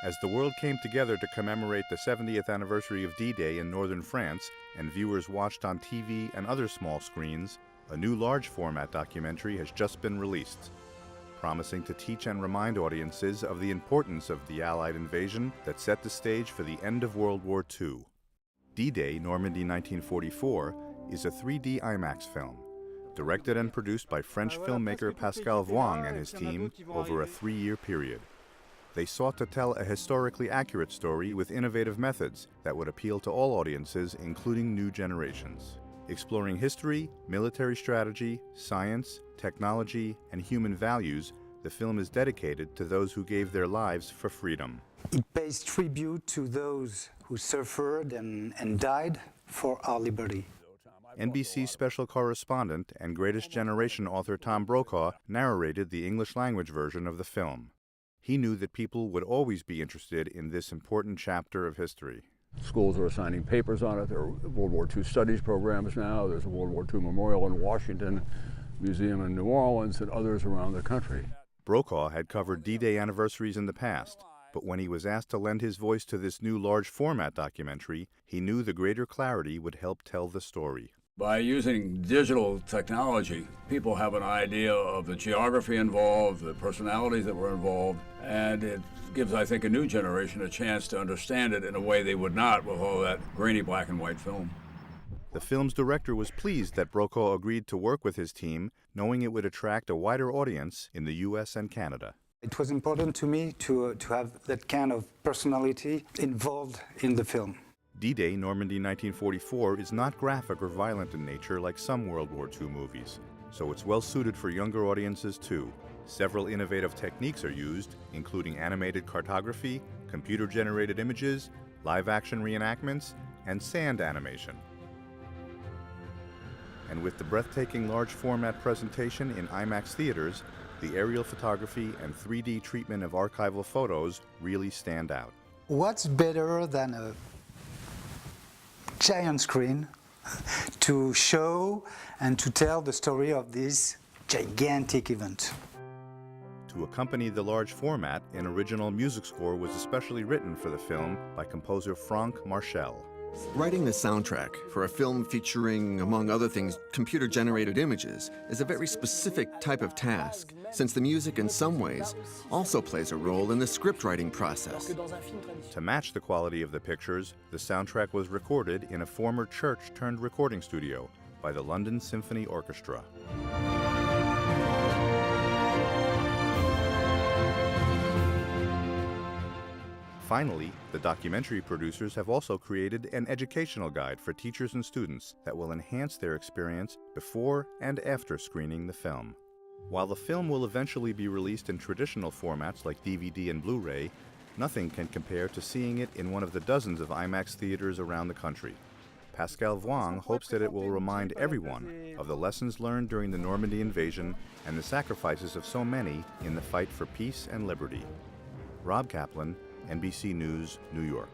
As the world came together to commemorate the 70th anniversary of D-Day in northern France, and viewers watched on TV and other small screens, a new large-format documentary has just been released, promising to teach and remind audiences of the importance of the Allied invasion that set the stage for the end of World War II. D-Day, Normandy 1944, is a 3D IMAX film, directed and produced by French filmmaker Pascal Voang and his team over a 3-year period. They sought to tell a historically accurate story with innovative methods that would appeal to all audiences, including new generations. Exploring history, military strategy, science, technology, and human values, the film is dedicated to those who gave their lives for freedom. It pays tribute to those who suffered and died for our liberty. NBC special correspondent and Greatest Generation author Tom Brokaw narrated the English-language version of the film. He knew that people would always be interested in this important chapter of history. Schools are assigning papers on it. There are World War II studies programs now. There's a World War II memorial in Washington, museum in New Orleans, and others around the country. Brokaw had covered D-Day anniversaries in the past, but when he was asked to lend his voice to this new large-format documentary, he knew the greater clarity would help tell the story. By using digital technology, people have an idea of the geography involved, the personalities that were involved, and it gives, I think, a new generation a chance to understand it in a way they would not with all that grainy black and white film. The film's director was pleased that Brokaw agreed to work with his team, knowing it would attract a wider audience in the U.S. and Canada. It was important to me to have that kind of personality involved in the film. D-Day, Normandy 1944, is not graphic or violent in nature like some World War II movies, so it's well suited for younger audiences too. Several innovative techniques are used, including animated cartography, computer-generated images, live-action reenactments, and sand animation. And with the breathtaking large-format presentation in IMAX theaters, the aerial photography and 3D treatment of archival photos really stand out. What's better than a giant screen to show and to tell the story of this gigantic event? To accompany the large format, an original music score was especially written for the film by composer Franck Marchal. Writing the soundtrack for a film featuring, among other things, computer-generated images is a very specific type of task, since the music in some ways also plays a role in the script-writing process. To match the quality of the pictures, the soundtrack was recorded in a former church-turned-recording studio by the London Symphony Orchestra. Finally, the documentary producers have also created an educational guide for teachers and students that will enhance their experience before and after screening the film. While the film will eventually be released in traditional formats like DVD and Blu-ray, nothing can compare to seeing it in one of the dozens of IMAX theaters around the country. Pascal Voang hopes that it will remind everyone of the lessons learned during the Normandy invasion and the sacrifices of so many in the fight for peace and liberty. Rob Kaplan, NBC News, New York.